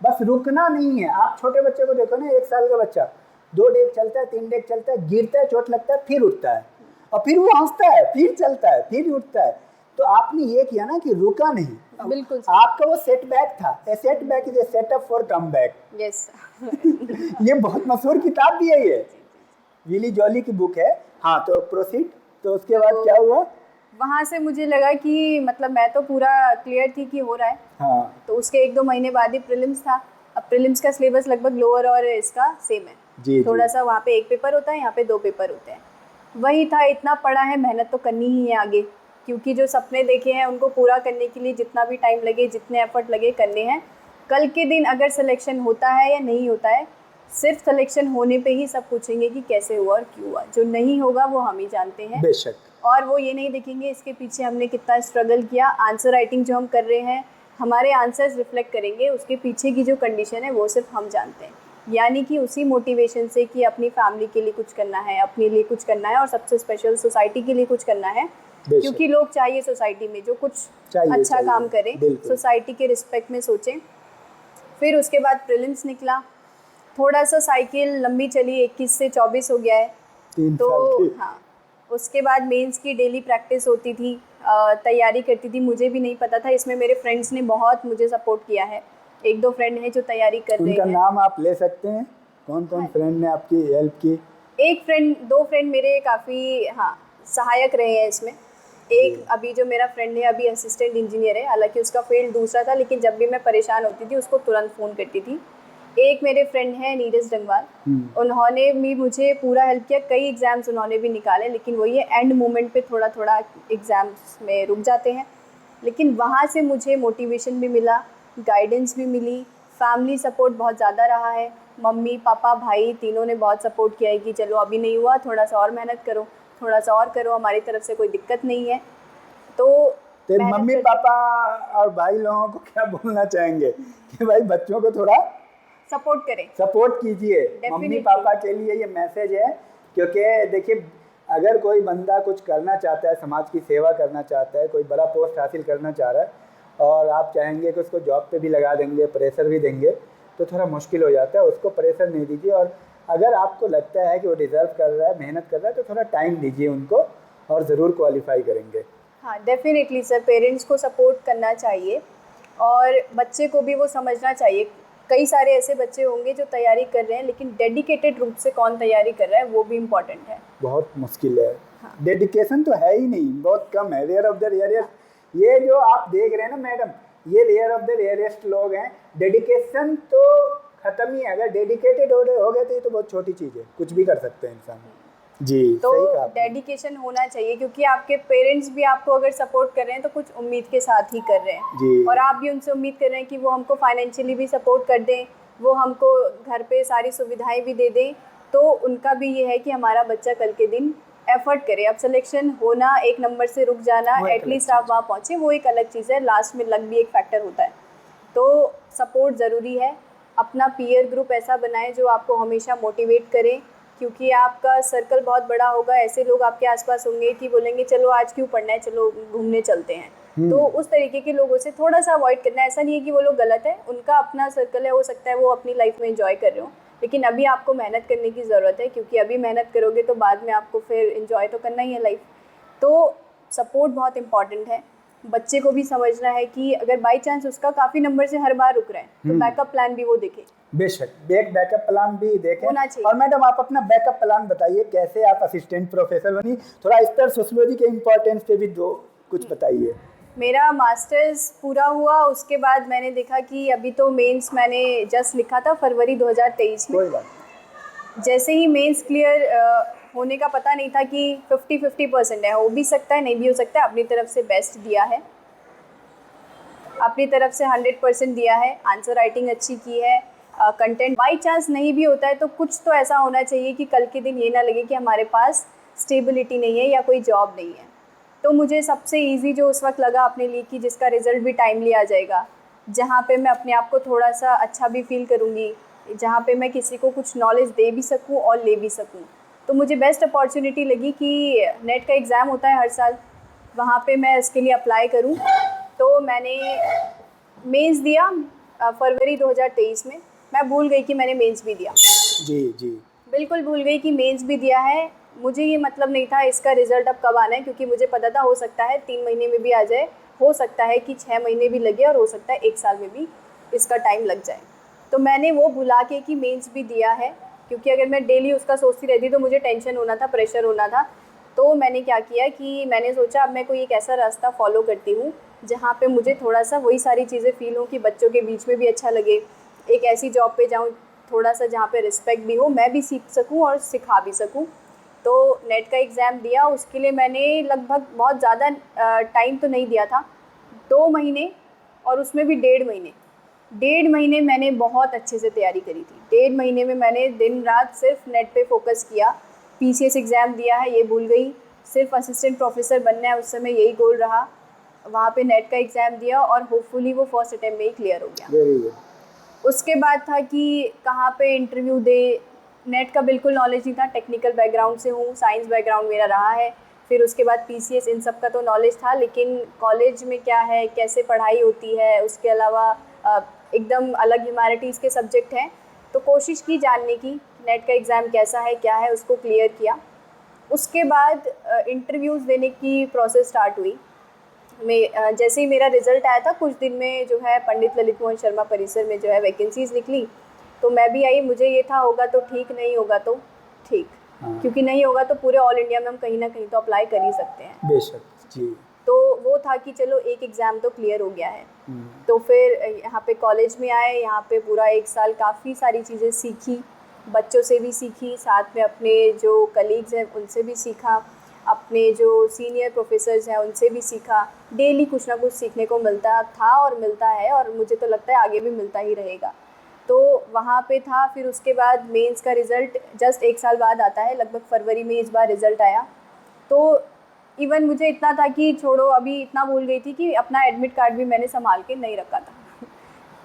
बस रुकना नहीं है। आप छोटे बच्चे को देखो ना, 1 साल का बच्चा 2 डेग चलता है, 3 डेग चलता है, गिरता है, चोट लगता है, फिर उठता है, और फिर वो हंसता है, फिर चलता है, फिर उठता है। तो आपने ये किया ना कि रुका नहीं, बिल्कुल आपका वो सेटबैक था। A setback is a setup for comeback. Yes. ये बहुत मशहूर किताब भी है, ये विली जॉली की बुक है। हाँ, तो प्रोसीड। तो उसके बाद क्या हुआ? वहाँ से मुझे लगा कि मतलब मैं तो पूरा क्लियर थी कि हो रहा है। हाँ। तो उसके 1-2 महीने बाद ही प्रीलिम्स था। अब प्रीलिम्स का सिलेबस लगभग लोअर और इसका सेम है। जी, थोड़ा सा वहाँ पे 1 पेपर होता है, यहाँ पे 2 पेपर होते हैं। वही था, इतना पढ़ा है, मेहनत तो करनी ही है आगे, क्योंकि जो सपने देखे हैं उनको पूरा करने के लिए जितना भी टाइम लगे, जितने एफर्ट लगे, करने हैं। कल के दिन अगर सिलेक्शन होता है या नहीं होता है, सिर्फ सिलेक्शन होने पे ही सब पूछेंगे कि कैसे हुआ और क्यों हुआ। जो नहीं होगा वो हम ही जानते हैं। बेशक। और वो ये नहीं देखेंगे इसके पीछे हमने कितना स्ट्रगल किया। आंसर राइटिंग जो हम कर रहे हैं, हमारे आंसर्स रिफ्लेक्ट करेंगे, उसके पीछे की जो कंडीशन है वो सिर्फ हम जानते हैं। यानी कि उसी मोटिवेशन से कि अपनी फैमिली के लिए कुछ करना है, अपने लिए कुछ करना है, और सबसे स्पेशल सोसाइटी के लिए कुछ करना है। क्योंकि लोग चाहिए सोसाइटी में जो कुछ अच्छा काम करें, सोसाइटी के रिस्पेक्ट में सोचें। फिर उसके बाद प्रीलिम्स निकला, थोड़ा सा साइकिल लंबी चली, 21 से 24 हो गया है। 3 तो साल की। हाँ, उसके बाद मेंस की डेली प्रैक्टिस होती थी, तैयारी करती थी। मुझे भी नहीं पता था, इसमें मेरे फ्रेंड्स ने बहुत मुझे सपोर्ट किया है। 1-2 फ्रेंड हैं जो तैयारी कर रहे हैं। उनका नाम आप ले सकते हैं? कौन कौन फ्रेंड ने आपकी हेल्प की? 1 फ्रेंड, 2 फ्रेंड मेरे काफ़ी सहायक रहे हैं इसमें। एक अभी जो मेरा फ्रेंड है अभी असिस्टेंट इंजीनियर है, हालांकि उसका फील्ड दूसरा था, लेकिन जब भी मैं परेशान होती थी उसको तुरंत फ़ोन करती थी। एक मेरे फ्रेंड है नीरज डंगवाल, उन्होंने भी मुझे पूरा हेल्प किया। कई एग्ज़ाम्स उन्होंने भी निकाले, लेकिन वो ये एंड मोमेंट पे थोड़ा थोड़ा एग्ज़ाम्स में रुक जाते हैं। लेकिन वहाँ से मुझे मोटिवेशन भी मिला, गाइडेंस भी मिली, फैमिली सपोर्ट बहुत ज़्यादा रहा है। मम्मी पापा भाई तीनों ने बहुत सपोर्ट किया है कि चलो अभी नहीं हुआ, थोड़ा सा और मेहनत करो, थोड़ा सा और करो, हमारी तरफ से कोई दिक्कत नहीं है। तो मम्मी पापा और भाई लोगों को क्या बोलना चाहेंगे कि भाई बच्चों को थोड़ा सपोर्ट करें, सपोर्ट कीजिए। मम्मी पापा के लिए ये मैसेज है, क्योंकि देखिए अगर कोई बंदा कुछ करना चाहता है, समाज की सेवा करना चाहता है, कोई बड़ा पोस्ट हासिल करना चाह रहा है, और आप चाहेंगे कि उसको जॉब पे भी लगा देंगे, प्रेशर भी देंगे, तो थोड़ा मुश्किल हो जाता है। उसको प्रेशर नहीं दीजिए, और अगर आपको लगता है कि वो डिज़र्व कर रहा है, मेहनत कर रहा है, तो थोड़ा टाइम दीजिए उनको, और ज़रूर क्वालिफाई करेंगे। हाँ, डेफिनेटली सर, पेरेंट्स को सपोर्ट करना चाहिए और बच्चे को भी वो समझना चाहिए। कई सारे ऐसे बच्चे होंगे जो तैयारी कर रहे हैं, लेकिन डेडिकेटेड रूप से कौन तैयारी कर रहा है वो भी इम्पॉर्टेंट है। बहुत मुश्किल है। हाँ। डेडिकेशन तो है ही नहीं, बहुत कम है, रेयर ऑफ द रेयर ये जो आप देख रहे हैं ना मैडम, ये रेयर ऑफ द रेयरेस्ट लोग हैं। डेडिकेशन तो खत्म ही है, अगर डेडिकेटेड हो गए तो ये तो बहुत छोटी चीज़ है, कुछ भी कर सकते हैं इंसान। जी, तो सही कहा आपने। डेडिकेशन होना चाहिए, क्योंकि आपके पेरेंट्स भी आपको अगर सपोर्ट कर रहे हैं तो कुछ उम्मीद के साथ ही कर रहे हैं, जी। और आप भी उनसे उम्मीद कर रहे हैं कि वो हमको फाइनेंशियली भी सपोर्ट कर दें, वो हमको घर पे सारी सुविधाएं भी दे दें। तो उनका भी ये है कि हमारा बच्चा कल के दिन एफर्ट करे। अब सिलेक्शन होना, एक नंबर से रुक जाना, वो एक एटलीस्ट अलग आप वहाँ पहुँचे, वो एक अलग चीज़ है। लास्ट में लक भी एक फैक्टर होता है। तो सपोर्ट ज़रूरी है। अपना पीयर ग्रुप ऐसा बनाएं जो आपको हमेशा मोटिवेट करें, क्योंकि आपका सर्कल बहुत बड़ा होगा। ऐसे लोग आपके आसपास होंगे कि बोलेंगे चलो आज क्यों पढ़ना है, चलो घूमने चलते हैं। तो उस तरीके के लोगों से थोड़ा सा अवॉइड करना है। ऐसा नहीं है कि वो लोग गलत है, उनका अपना सर्कल है, हो सकता है वो अपनी लाइफ में एंजॉय कर रहे हो, लेकिन अभी आपको मेहनत करने की ज़रूरत है, क्योंकि अभी मेहनत करोगे तो बाद में आपको फिर एंजॉय तो करना ही है लाइफ। तो सपोर्ट बहुत इंपॉर्टेंट है। बच्चे को भी समझना है कि अगर बाई चांस उसका काफ़ी नंबर से हर बार रुक रहा है तो बैकअप प्लान भी वो देखे। बेशक एक बैकअप प्लान भी देखें होना चाहिए। और मैडम आप अपना बैकअप प्लान बताइए, कैसे आप असिस्टेंट प्रोफेसर बनी, थोड़ा इस तरह सोशियोलॉजी के इम्पोर्टेंस पे भी दो कुछ बताइए। मेरा मास्टर्स पूरा हुआ, उसके बाद मैंने देखा कि अभी तो मेंस मैंने जस्ट लिखा था फरवरी 2023 में। कोई बात जैसे ही मेंस क्लियर होने का पता नहीं था कि 50-50% है, हो भी सकता है नहीं भी हो सकता है। अपनी तरफ से बेस्ट दिया है, अपनी तरफ से 100% दिया है, आंसर राइटिंग अच्छी की है, कंटेंट बाई चांस नहीं भी होता है तो कुछ तो ऐसा होना चाहिए कि कल के दिन ये ना लगे कि हमारे पास स्टेबिलिटी नहीं है या कोई जॉब नहीं है। तो मुझे सबसे इजी जो उस वक्त लगा अपने लिए कि जिसका रिज़ल्ट भी टाइमली आ जाएगा, जहाँ पे मैं अपने आप को थोड़ा सा अच्छा भी फील करूँगी, जहाँ पे मैं किसी को कुछ नॉलेज दे भी सकूँ और ले भी सकूँ, तो मुझे बेस्ट अपॉर्चुनिटी लगी कि नेट का एग्ज़ाम होता है हर साल, वहाँ पे मैं इसके लिए अप्लाई करूँ। तो मैंने मेंस दिया फरवरी 2023 में। मैं भूल गई कि मैंने मेंस भी दिया। जी जी बिल्कुल भूल गई कि मेंस भी दिया है। मुझे ये मतलब नहीं था इसका रिज़ल्ट अब कब आना है, क्योंकि मुझे पता था हो सकता है 3 महीने में भी आ जाए, हो सकता है कि 6 महीने भी लगे और हो सकता है 1 साल में भी इसका टाइम लग जाए। तो मैंने वो भुला के कि मेंस भी दिया है, क्योंकि अगर मैं डेली उसका सोचती रहती तो मुझे टेंशन होना था, प्रेशर होना था। तो मैंने क्या किया कि मैंने सोचा अब मैं कोई एक ऐसा रास्ता फॉलो करती हूँ जहाँ पे मुझे थोड़ा सा वही सारी चीज़ें फ़ील हो कि बच्चों के बीच में भी अच्छा लगे, एक ऐसी जॉब पे जाऊँ थोड़ा सा जहाँ पे रिस्पेक्ट भी हो, मैं भी सीख सकूँ और सिखा भी सकूँ। तो नेट का एग्ज़ाम दिया, उसके लिए मैंने लगभग बहुत ज़्यादा टाइम तो नहीं दिया था, 2 महीने, और उसमें भी 1.5 महीने मैंने बहुत अच्छे से तैयारी करी थी। 1.5 महीने में मैंने दिन रात सिर्फ नेट पे फोकस किया। पीसीएस एग्ज़ाम दिया है ये भूल गई, सिर्फ असिस्टेंट प्रोफेसर बनना है उस समय यही गोल रहा। वहाँ पे नेट का एग्ज़ाम दिया और होपफुली वो फर्स्ट अटेम्प्ट में ही क्लियर हो गया। Very good. उसके बाद था कि कहाँ पे इंटरव्यू दे, नेट का बिल्कुल नॉलेज नहीं था, टेक्निकल बैकग्राउंड से हूँ, साइंस बैकग्राउंड मेरा रहा है। फिर उसके बाद पीसीएस, इन सब का तो नॉलेज था, लेकिन कॉलेज में क्या है, कैसे पढ़ाई होती है, उसके अलावा एकदम अलग ह्यूमैनिटीज़ के सब्जेक्ट हैं। तो कोशिश की जानने की नेट का एग्ज़ाम कैसा है क्या है, उसको क्लियर किया। उसके बाद इंटरव्यूज़ देने की प्रोसेस स्टार्ट हुई। मैं जैसे ही मेरा रिज़ल्ट आया था कुछ दिन में जो है पंडित ललित मोहन शर्मा परिसर में जो है वैकेंसीज़ निकली, तो मैं भी आई। मुझे ये था होगा तो ठीक, नहीं होगा तो ठीक, क्योंकि नहीं होगा तो पूरे ऑल इंडिया में हम कहीं ना कहीं तो अप्लाई कर ही सकते हैं। बेशक जी। तो वो था कि चलो एक एग्ज़ाम तो क्लियर हो गया है। तो फिर यहाँ पे कॉलेज में आए, यहाँ पे पूरा 1 साल काफ़ी सारी चीज़ें सीखी, बच्चों से भी सीखी, साथ में अपने जो कलीग्स हैं उनसे भी सीखा, अपने जो सीनियर प्रोफेसर्स हैं उनसे भी सीखा। डेली कुछ ना कुछ सीखने को मिलता था और मिलता है, और मुझे तो लगता है आगे भी मिलता ही रहेगा। तो वहाँ पे था। फिर उसके बाद मेंस का रिज़ल्ट जस्ट 1 साल बाद आता है, लगभग फरवरी में इस बार रिज़ल्ट आया। तो इवन मुझे इतना था कि छोड़ो, अभी इतना भूल गई थी कि अपना एडमिट कार्ड भी मैंने संभाल के नहीं रखा था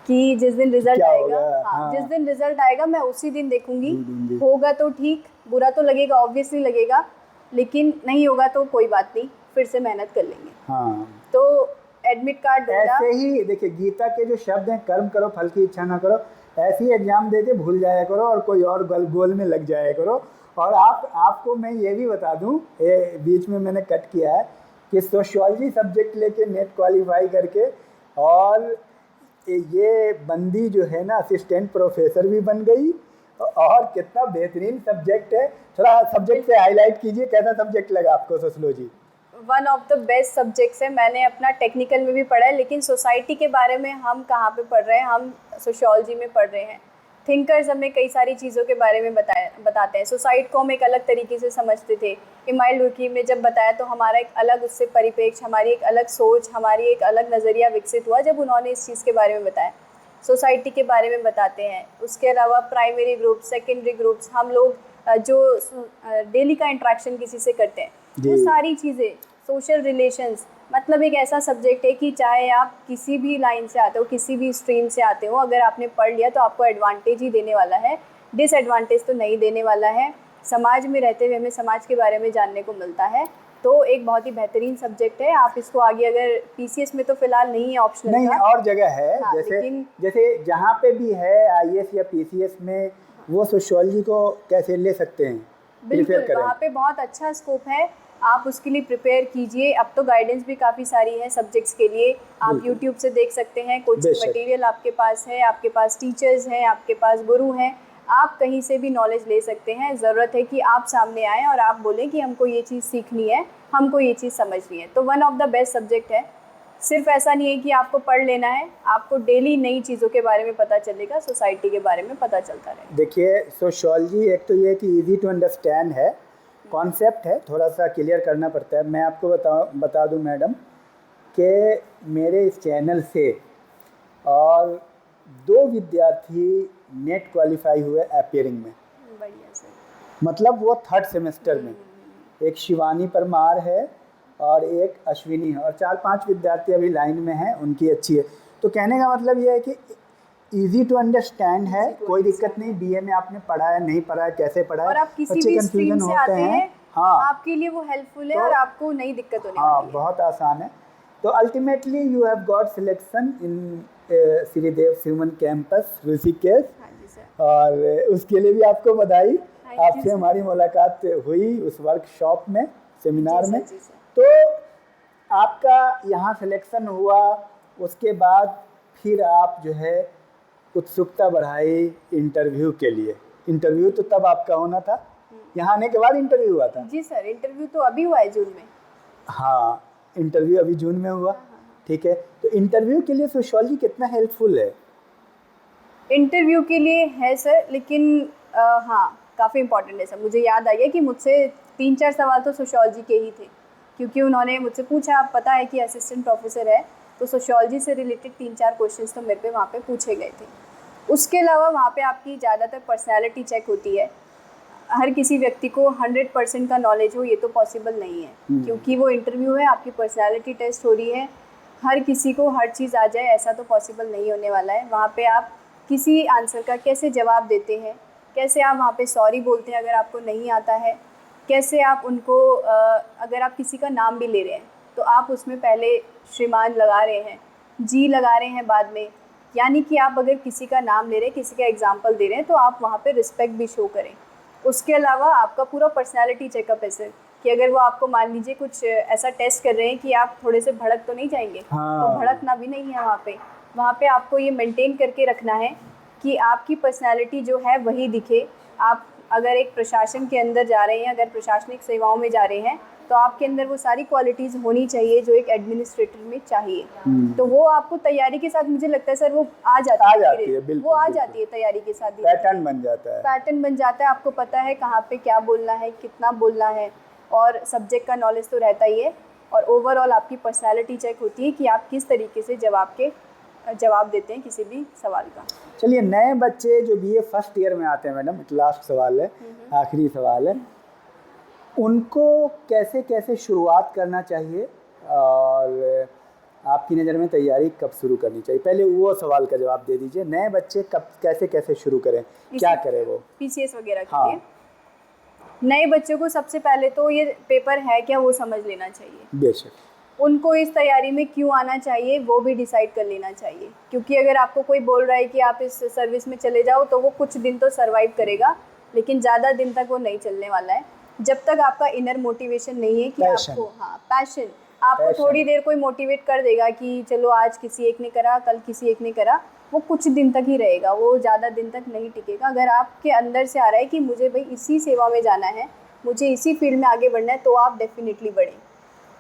कि जिस दिन रिज़ल्ट आएगा, हाँ, जिस दिन रिज़ल्ट आएगा मैं उसी दिन देखूंगी। होगा तो ठीक, बुरा तो लगेगा, ऑब्वियसली लगेगा, लेकिन नहीं होगा तो कोई बात नहीं, फिर से मेहनत कर लेंगे। हाँ, तो एडमिट कार्ड ढूंढा। ऐसे ही देखिए गीता के जो शब्द हैं, कर्म करो फल की इच्छा ना करो, ऐसे ही एग्जाम दे के भूल जाया करो और कोई और गोल में लग जाया करो। और आपको मैं ये भी बता दूं, बीच में मैंने कट किया है कि सोशियोलॉजी सब्जेक्ट लेके नेट क्वालिफाई करके और ये बंदी जो है ना असिस्टेंट प्रोफेसर भी बन गई। और कितना बेहतरीन सब्जेक्ट है, थोड़ा सब्जेक्ट पे हाईलाइट कीजिए, कैसा सब्जेक्ट लगा आपको sociology? One of the best subjects है। मैंने अपना टेक्निकल में भी पढ़ा है, लेकिन सोसाइटी के बारे में हम कहाँ पे पढ़ रहे हैं, हम सोशियोलॉजी में पढ़ रहे हैं। थिंकर्स हमें कई सारी चीज़ों के बारे में बताते हैं। सोसाइटी को हम एक अलग तरीके से समझते थे। इमाइल हुर्कि ने जब बताया तो हमारा एक अलग उससे परिप्रेक्ष्य, हमारी एक अलग सोच, हमारी एक अलग नज़रिया विकसित हुआ जब उन्होंने इस चीज़ के बारे में बताया। सोसाइटी के बारे में बताते हैं। उसके अलावा प्राइमरी ग्रुप, सेकेंडरी ग्रुप्स, हम लोग जो डेली का इंट्रैक्शन किसी से करते हैं, वो सारी चीज़ें, सोशल रिलेशंस, मतलब एक ऐसा सब्जेक्ट है कि चाहे आप किसी भी लाइन से आते हो, किसी भी स्ट्रीम से आते हो, अगर आपने पढ़ लिया तो आपको एडवांटेज ही देने वाला है, डिसएडवांटेज तो नहीं देने वाला है। समाज में रहते हुए हमें समाज के बारे में जानने को मिलता है, तो एक बहुत ही बेहतरीन सब्जेक्ट है। आप इसको आगे, अगर पीसीएस में तो फिलहाल नहीं है, ऑप्शनल नहीं का। और जगह है। हाँ, जैसे जहाँ पे भी है आईएएस या पीसीएस में, वो सोशियोलॉजी को कैसे ले सकते हैं, बिल्कुल वहाँ पे बहुत अच्छा स्कोप है, आप उसके लिए प्रिपेयर कीजिए। अब तो गाइडेंस भी काफ़ी सारी है सब्जेक्ट्स के लिए, आप यूट्यूब से देख सकते हैं, कुछ मटेरियल आपके पास है, आपके पास टीचर्स हैं, आपके पास गुरु हैं, आप कहीं से भी नॉलेज ले सकते हैं। ज़रूरत है कि आप सामने आएँ और आप बोलें कि हमको ये चीज़ सीखनी है, हमको ये चीज़ समझनी है। तो one of the best subject है। सिर्फ ऐसा नहीं है कि आपको पढ़ लेना है, आपको डेली नई चीज़ों के बारे में पता चलेगा, सोसाइटी के बारे में पता चलता रहेगा। देखिए सोशियोलॉजी एक तो ये कि इजी टू अंडरस्टैंड है, कॉन्सेप्ट है, थोड़ा सा क्लियर करना पड़ता है। मैं आपको बता दूं मैडम कि मेरे इस चैनल से और 2 विद्यार्थी नेट क्वालिफाई हुए अपियरिंग में। बढ़िया सर। मतलब वो 3rd सेमेस्टर में, एक शिवानी परमार है और एक अश्विनी है, और 4-5 विद्यार्थी अभी लाइन में हैं, उनकी अच्छी है। तो कहने का मतलब ये है कि इजी टू अंडरस्टैंड है, कोई दिक्कत नहीं। बीए में आपने पढ़ा है, नहीं पढ़ा है, कैसे पढ़ा है, और आप किसी भी स्ट्रीम से आते हैं, हाँ, आपके लिए वो हेल्पफुल है और आपको नई दिक्कत होने वाली है। हाँ, बहुत आसान है। तो ultimately you have got selection in Shridev ह्यूमन कैंपस ऋषिकेश, और उसके लिए भी आपको बधाई। आपसे हमारी मुलाकात हुई उस वर्कशॉप में, सेमिनार में। तो आपका यहाँ सिलेक्शन हुआ, उसके बाद फिर आप जो है उत्सुकता बढ़ाई इंटरव्यू के लिए। इंटरव्यू तो तब आपका होना था, यहाँ आने के बाद इंटरव्यू हुआ था? जी सर, इंटरव्यू तो अभी हुआ है जून में। हाँ, इंटरव्यू अभी जून में हुआ, ठीक है। तो इंटरव्यू के लिए सोशियोलॉजी कितना हेल्पफुल है? इंटरव्यू के लिए है सर, लेकिन हाँ काफ़ी इंपॉर्टेंट है सर। मुझे याद आ गया कि मुझसे 3-4 सवाल तो सोशियोलॉजी के ही थे, क्योंकि उन्होंने मुझसे पूछा, आप पता है कि असिस्टेंट प्रोफेसर है, तो सोशियोलॉजी से रिलेटेड 3-4 क्वेश्चंस तो मेरे पे वहाँ पे पूछे गए थे। उसके अलावा वहाँ पे आपकी ज़्यादातर पर्सनैलिटी चेक होती है। हर किसी व्यक्ति को 100% का नॉलेज हो, ये तो पॉसिबल नहीं है, क्योंकि वो इंटरव्यू है, आपकी पर्सनैलिटी टेस्ट हो रही है। हर किसी को हर चीज़ आ जाए ऐसा तो पॉसिबल नहीं होने वाला है। वहाँ पे आप किसी आंसर का कैसे जवाब देते हैं, कैसे आप वहाँ पे सॉरी बोलते हैं अगर आपको नहीं आता है, कैसे आप उनको अगर आप किसी का नाम भी ले रहे हैं तो आप उसमें पहले श्रीमान लगा रहे हैं, जी लगा रहे हैं बाद में, यानी कि आप अगर किसी का नाम ले रहे हैं, किसी का एग्जाम्पल दे रहे हैं, तो आप वहाँ पे रिस्पेक्ट भी शो करें। उसके अलावा आपका पूरा पर्सनैलिटी चेकअप है सर, कि अगर वो आपको मान लीजिए कुछ ऐसा टेस्ट कर रहे हैं कि आप थोड़े से भड़क तो नहीं जाएंगे, तो भड़कना भी नहीं है वहाँ पे आपको ये मेंटेन करके रखना है कि आपकी पर्सनैलिटी जो है वही दिखे। आप अगर एक प्रशासन के अंदर जा रहे हैं, अगर प्रशासनिक सेवाओं में जा रहे हैं, तो आपके अंदर वो सारी क्वालिटीज़ होनी चाहिए जो एक एडमिनिस्ट्रेटर में चाहिए। तो वो आपको तैयारी के साथ, मुझे लगता है सर, वो आ जाती है, वो आ जाती है तैयारी के साथ, पैटर्न बन जाता है। आपको पता है कहाँ पे क्या बोलना है, कितना बोलना है, और सब्जेक्ट का नॉलेज तो रहता ही है, और ओवरऑल आपकी पर्सनैलिटी चेक होती है कि आप किस तरीके से जवाब देते हैं किसी भी सवाल का। चलिए, नए बच्चे जो बीए फर्स्ट ईयर में आते हैं मैडम, लास्ट सवाल है, आखिरी सवाल है, उनको कैसे कैसे शुरुआत करना चाहिए और आपकी नज़र में तैयारी कब शुरू करनी चाहिए? पहले वो सवाल का जवाब दे दीजिए। नए बच्चे कब कैसे शुरू करें, क्या करें वो पीसीएस वगैरह के लिए? नए बच्चों को सबसे पहले तो ये पेपर है क्या वो समझ लेना चाहिए। बेशक। उनको इस तैयारी में क्यों आना चाहिए वो भी डिसाइड कर लेना चाहिए, क्योंकि अगर आपको कोई बोल रहा है कि आप इस सर्विस में चले जाओ, तो वो कुछ दिन तो सर्वाइव करेगा, लेकिन ज़्यादा दिन तक वो नहीं चलने वाला है। जब तक आपका इनर मोटिवेशन नहीं है कि आपको, पैशन, आपको थोड़ी देर कोई मोटिवेट कर देगा कि चलो आज किसी एक ने करा, कल किसी एक ने करा, वो कुछ दिन तक ही रहेगा, वो ज़्यादा दिन तक नहीं टिकेगा। अगर आपके अंदर से आ रहा है कि मुझे भाई इसी सेवा में जाना है, मुझे इसी फील्ड में आगे बढ़ना है, तो आप डेफिनेटली बढ़ें।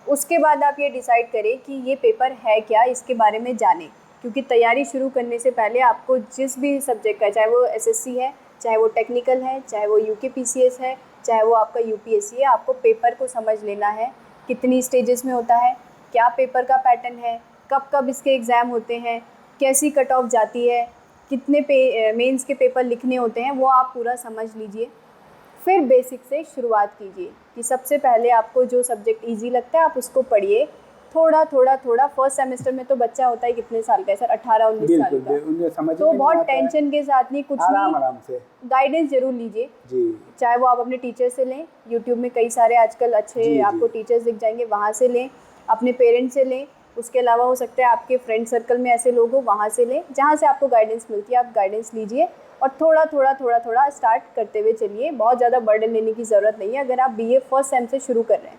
उसके बाद आप ये डिसाइड करें कि ये पेपर है क्या, इसके बारे में जानें। क्योंकि तैयारी शुरू करने से पहले आपको जिस भी सब्जेक्ट का, चाहे वो एसएससी है, चाहे वो टेक्निकल है, चाहे वो यूके पीसीएस है, चाहे वो आपका यूपीएससी है, आपको पेपर को समझ लेना है। कितनी स्टेजेस में होता है, क्या पेपर का पैटर्न है, कब कब इसके एग्ज़ाम होते हैं, कैसी कट ऑफ जाती है, कितने मेंस के पेपर लिखने होते हैं, वो आप पूरा समझ लीजिए। फिर बेसिक से शुरुआत कीजिए कि सबसे पहले आपको जो सब्जेक्ट इजी लगता है आप उसको पढ़िए, थोड़ा थोड़ा थोड़ा। फर्स्ट सेमेस्टर में तो बच्चा होता है कितने साल का है सर, 18-19 साल का, उन्हें समझ तो में बहुत नहीं आता है। टेंशन के साथ नहीं, कुछ आराम नहीं, आराम से गाइडेंस जरूर लीजिए जी। चाहे वो आप अपने टीचर से लें, यूट्यूब में कई सारे आजकल अच्छे जी, आपको जी। टीचर्स दिख जाएंगे, वहाँ से लें, अपने पेरेंट्स से लें। उसके अलावा हो सकता है आपके फ्रेंड सर्कल में ऐसे लोग हो, वहाँ से लें, जहाँ से आपको गाइडेंस मिलती है आप गाइडेंस लीजिए और थोड़ा थोड़ा थोड़ा थोड़ा स्टार्ट करते हुए चलिए। बहुत ज़्यादा बर्डन लेने की ज़रूरत नहीं है। अगर आप बीए फर्स्ट सेम से शुरू कर रहे हैं,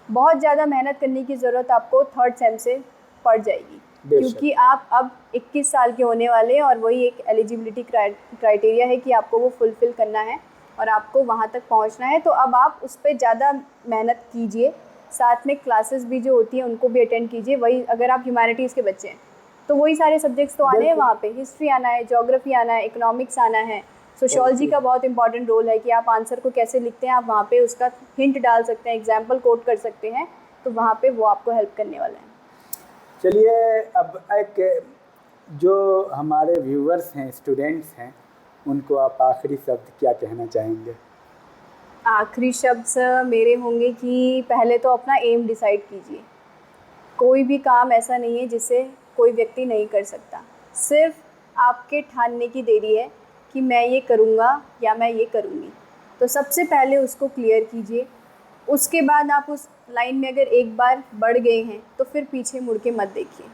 बहुत ज़्यादा मेहनत करने की ज़रूरत आपको थर्ड सेम से पड़ जाएगी, क्योंकि आप अब 21 साल के होने वाले हैं और वही एक एलिजिबिलिटी क्राइटेरिया है कि आपको वो फुलफ़िल करना है और आपको वहाँ तक पहुँचना है। तो अब आप उस पर ज़्यादा मेहनत कीजिए, साथ में क्लासेस भी जो होती हैं उनको भी अटेंड कीजिए। वही अगर आप ह्यूमैनिटीज़ के बच्चे हैं तो वही सारे सब्जेक्ट्स तो आने हैं वहाँ पे, हिस्ट्री आना है, ज्योग्राफी आना है, इकोनॉमिक्स आना है, सोशियोलॉजी का बहुत इंपॉर्टेंट रोल है कि आप आंसर को कैसे लिखते हैं, आप वहाँ पे उसका हिंट डाल सकते हैं, एग्जाम्पल कोट कर सकते हैं, तो वहाँ पे वो आपको हेल्प करने वाला है। चलिए, अब एक जो हमारे व्यूवर्स हैं, स्टूडेंट्स हैं, उनको आप आखिरी शब्द क्या कहना चाहेंगे? आखिरी शब्द सर मेरे होंगे कि पहले तो अपना एम डिसाइड कीजिए। कोई भी काम ऐसा नहीं है जिसे कोई व्यक्ति नहीं कर सकता, सिर्फ आपके ठानने की देरी है कि मैं ये करूँगा या मैं ये करूँगी। तो सबसे पहले उसको क्लियर कीजिए। उसके बाद आप उस लाइन में अगर एक बार बढ़ गए हैं तो फिर पीछे मुड़ के मत देखिए।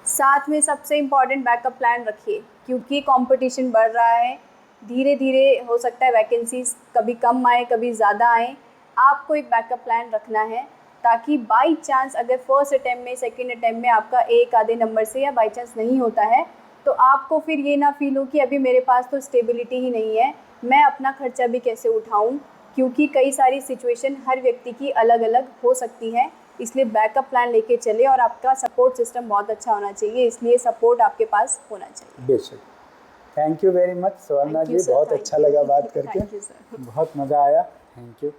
साथ में सबसे इम्पॉर्टेंट बैकअप प्लान रखिए, क्योंकि कंपटीशन बढ़ रहा है। धीरे धीरे हो सकता है वैकेंसीज कभी कम आए, कभी ज़्यादा आए। आपको एक बैकअप प्लान रखना है ताकि बाई चांस अगर फर्स्ट अटैम्प्ट में, सेकंड अटैम्प्ट में आपका एक आधे नंबर से या बाई चांस नहीं होता है तो आपको फिर ये ना फील हो कि अभी मेरे पास तो स्टेबिलिटी ही नहीं है, मैं अपना खर्चा भी कैसे उठाऊं, क्योंकि कई सारी सिचुएशन हर व्यक्ति की अलग अलग हो सकती है। इसलिए बैकअप प्लान लेके चले और आपका सपोर्ट सिस्टम बहुत अच्छा होना चाहिए, इसलिए सपोर्ट आपके पास होना चाहिए। बेशक। थैंक यू वेरी मच सुवर्णा जी, बहुत अच्छा लगा बात करके, थैंक यू सर। बहुत मज़ा आया। Thank you.